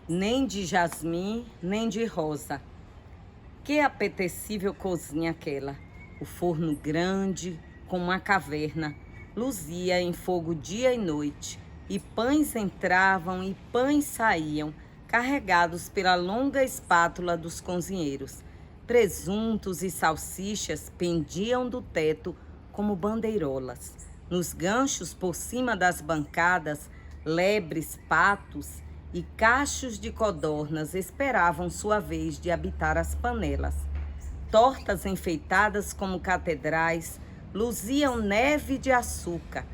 nem de jasmim, nem de rosa. Que apetecível cozinha aquela! O forno grande, com uma caverna, luzia em fogo dia e noite, e pães entravam e pães saíam, carregados pela longa espátula dos cozinheiros. Presuntos e salsichas pendiam do teto como bandeirolas. Nos ganchos por cima das bancadas, lebres, patos e cachos de codornas esperavam sua vez de habitar as panelas. Tortas enfeitadas como catedrais luziam neve de açúcar,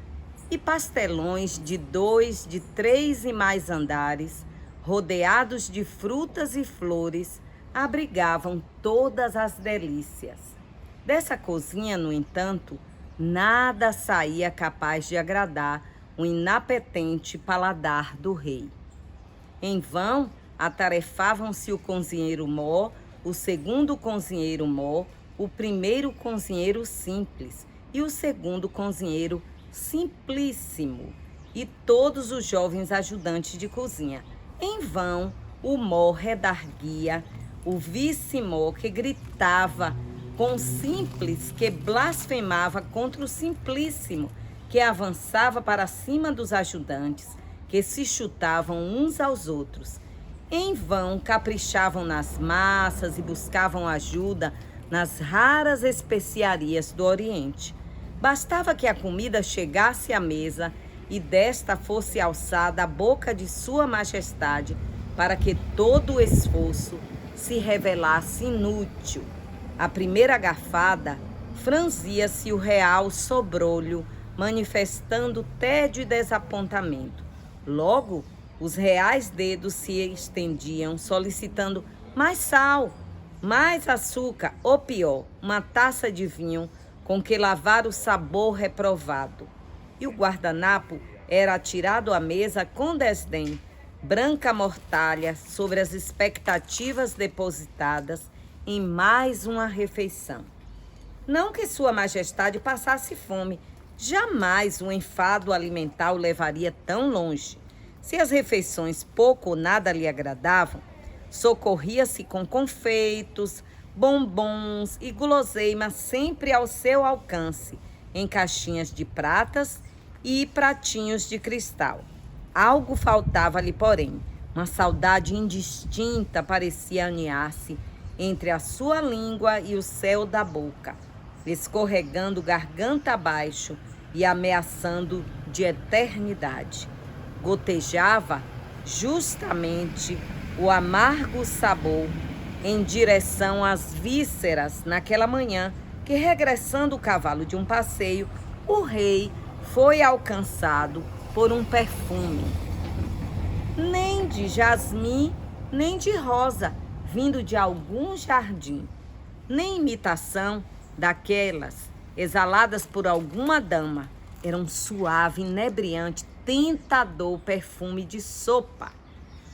e pastelões de 2, de 3 e mais andares, rodeados de frutas e flores, abrigavam todas as delícias. Dessa cozinha, no entanto, nada saía capaz de agradar o inapetente paladar do rei. Em vão, atarefavam-se o cozinheiro mó, o segundo cozinheiro mó, o primeiro cozinheiro simples e o segundo cozinheiro simplíssimo, e todos os jovens ajudantes de cozinha. Em vão, o mó redarguia, o vice-mó que gritava com o simples, que blasfemava contra o simplíssimo, que avançava para cima dos ajudantes, que se chutavam uns aos outros. Em vão caprichavam nas massas e buscavam ajuda nas raras especiarias do Oriente. Bastava que a comida chegasse à mesa e desta fosse alçada a boca de Sua Majestade para que todo o esforço se revelasse inútil. A primeira garfada franzia-se o real sobrolho, manifestando tédio e desapontamento. Logo, os reais dedos se estendiam, solicitando mais sal, mais açúcar, ou pior, uma taça de vinho com que lavar o sabor reprovado. E o guardanapo era atirado à mesa com desdém, branca mortalha sobre as expectativas depositadas em mais uma refeição. Não que Sua Majestade passasse fome, jamais o enfado alimentar o levaria tão longe. Se as refeições pouco ou nada lhe agradavam, socorria-se com confeitos, bombons e guloseimas sempre ao seu alcance, em caixinhas de pratas e pratinhos de cristal. Algo faltava-lhe, porém. Uma saudade indistinta parecia aninhar-se entre a sua língua e o céu da boca, escorregando garganta abaixo e ameaçando de eternidade. Gotejava justamente o amargo sabor em direção às vísceras naquela manhã que, regressando o cavalo de um passeio, o rei foi alcançado por um perfume, nem de jasmim, nem de rosa, vindo de algum jardim, nem imitação daquelas exaladas por alguma dama. Era um suave, inebriante, tentador perfume de sopa.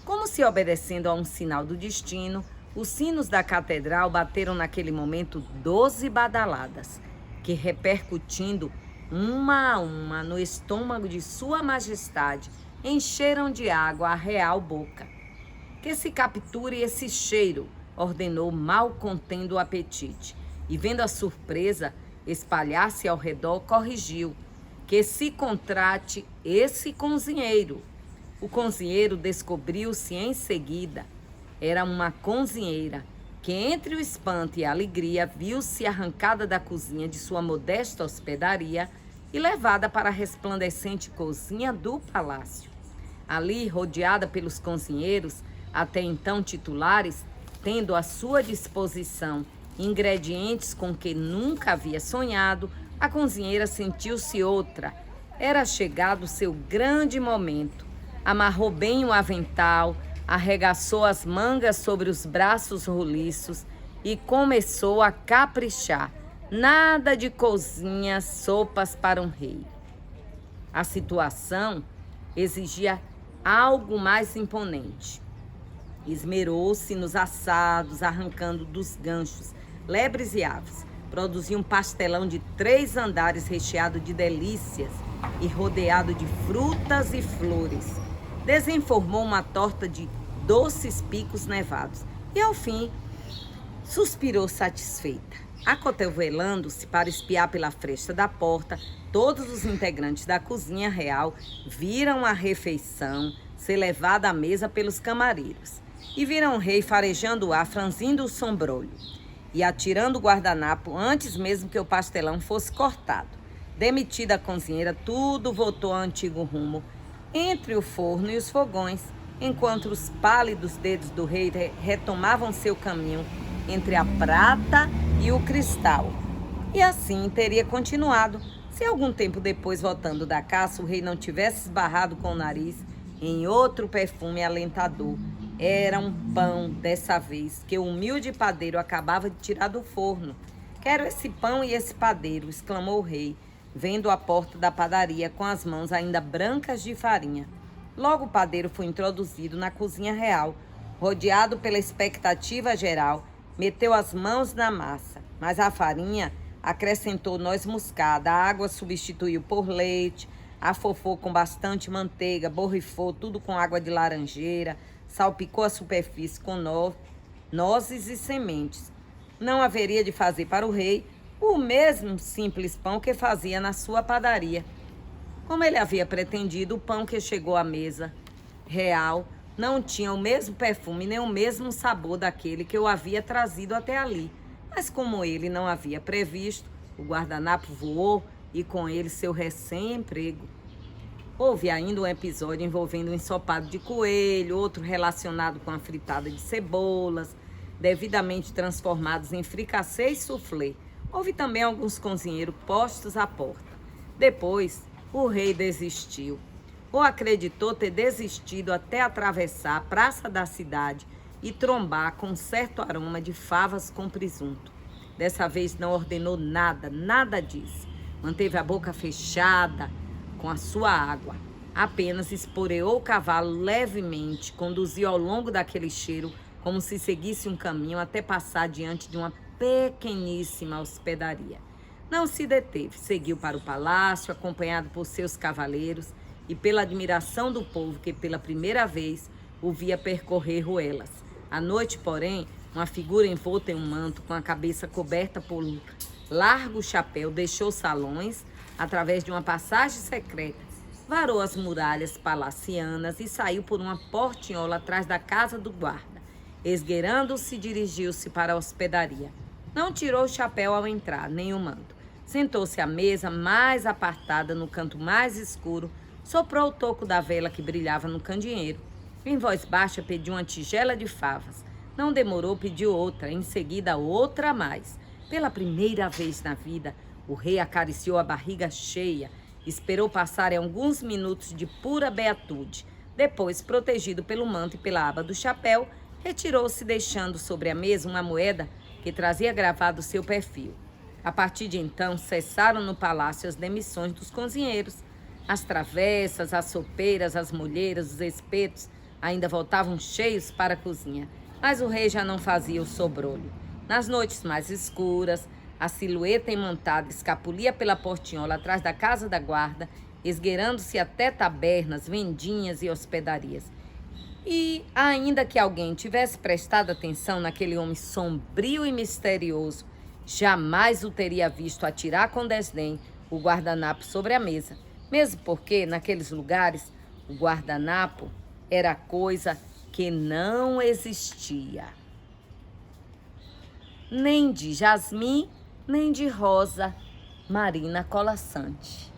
Como se obedecendo a um sinal do destino, os sinos da catedral bateram naquele momento 12 badaladas, que, repercutindo uma a uma no estômago de Sua Majestade, encheram de água a real boca. Que se capture esse cheiro, ordenou, mal contendo o apetite, e vendo a surpresa espalhar-se ao redor, corrigiu: que se contrate esse cozinheiro. O cozinheiro descobriu-se em seguida. Era uma cozinheira que, entre o espanto e a alegria, viu-se arrancada da cozinha de sua modesta hospedaria e levada para a resplandecente cozinha do palácio. Ali, rodeada pelos cozinheiros, até então titulares, tendo à sua disposição ingredientes com que nunca havia sonhado, a cozinheira sentiu-se outra. Era chegado o seu grande momento. Amarrou bem o avental, arregaçou as mangas sobre os braços roliços e começou a caprichar. Nada de cozinha, sopas para um rei. A situação exigia algo mais imponente. Esmerou-se nos assados, arrancando dos ganchos lebres e aves. Produziu um pastelão de 3 andares recheado de delícias e rodeado de frutas e flores. Desenformou uma torta de doces picos nevados. E ao fim, suspirou satisfeita. Acotovelando-se para espiar pela fresta da porta, todos os integrantes da cozinha real viram a refeição ser levada à mesa pelos camareiros e viram o rei farejando o ar, franzindo o sombrolho e atirando o guardanapo antes mesmo que o pastelão fosse cortado. Demitida a cozinheira, tudo voltou ao antigo rumo, entre o forno e os fogões, enquanto os pálidos dedos do rei retomavam seu caminho entre a prata e o cristal. E assim teria continuado, se algum tempo depois, voltando da caça, o rei não tivesse esbarrado com o nariz em outro perfume alentador. Era um pão, dessa vez, que o humilde padeiro acabava de tirar do forno. Quero esse pão e esse padeiro, exclamou o rei, vendo a porta da padaria com as mãos ainda brancas de farinha. Logo o padeiro foi introduzido na cozinha real, rodeado pela expectativa geral, meteu as mãos na massa, mas a farinha acrescentou noz moscada, a água substituiu por leite, afofou com bastante manteiga, borrifou tudo com água de laranjeira, salpicou a superfície com nozes e sementes. Não haveria de fazer para o rei o mesmo simples pão que fazia na sua padaria. Como ele havia pretendido, o pão que chegou à mesa real não tinha o mesmo perfume nem o mesmo sabor daquele que eu havia trazido até ali. Mas como ele não havia previsto, o guardanapo voou e com ele seu recém-emprego. Houve ainda um episódio envolvendo um ensopado de coelho, outro relacionado com a fritada de cebolas, devidamente transformados em fricassê e soufflé. Houve também alguns cozinheiros postos à porta. Depois, o rei desistiu, ou acreditou ter desistido até atravessar a praça da cidade e trombar com um certo aroma de favas com presunto. Dessa vez não ordenou nada, nada disse. Manteve a boca fechada com a sua água. Apenas esporeou o cavalo levemente, conduziu ao longo daquele cheiro como se seguisse um caminho até passar diante de uma pequeníssima hospedaria. Não se deteve, seguiu para o palácio, acompanhado por seus cavaleiros e pela admiração do povo que pela primeira vez o via percorrer ruelas. À noite, porém, uma figura envolta em um manto, com a cabeça coberta por um largo chapéu, deixou salões através de uma passagem secreta, varou as muralhas palacianas e saiu por uma portinhola atrás da casa do guarda. Esgueirando-se, dirigiu-se para a hospedaria. Não tirou o chapéu ao entrar, nem o manto. Sentou-se à mesa mais apartada, no canto mais escuro, soprou o toco da vela que brilhava no candeeiro. Em voz baixa pediu uma tigela de favas. Não demorou, pediu outra, em seguida outra a mais. Pela primeira vez na vida, o rei acariciou a barriga cheia, esperou passarem alguns minutos de pura beatude. Depois, protegido pelo manto e pela aba do chapéu, retirou-se, deixando sobre a mesa uma moeda que trazia gravado seu perfil. A partir de então, cessaram no palácio as demissões dos cozinheiros. As travessas, as sopeiras, as molheiras, os espetos ainda voltavam cheios para a cozinha, mas o rei já não fazia o sobrolho. Nas noites mais escuras, a silhueta imantada escapulia pela portinhola atrás da casa da guarda, esgueirando-se até tabernas, vendinhas e hospedarias. E, ainda que alguém tivesse prestado atenção naquele homem sombrio e misterioso, jamais o teria visto atirar com desdém o guardanapo sobre a mesa, mesmo porque, naqueles lugares, o guardanapo era coisa que não existia. Nem de jasmim, nem de rosa, Marina Colasanti.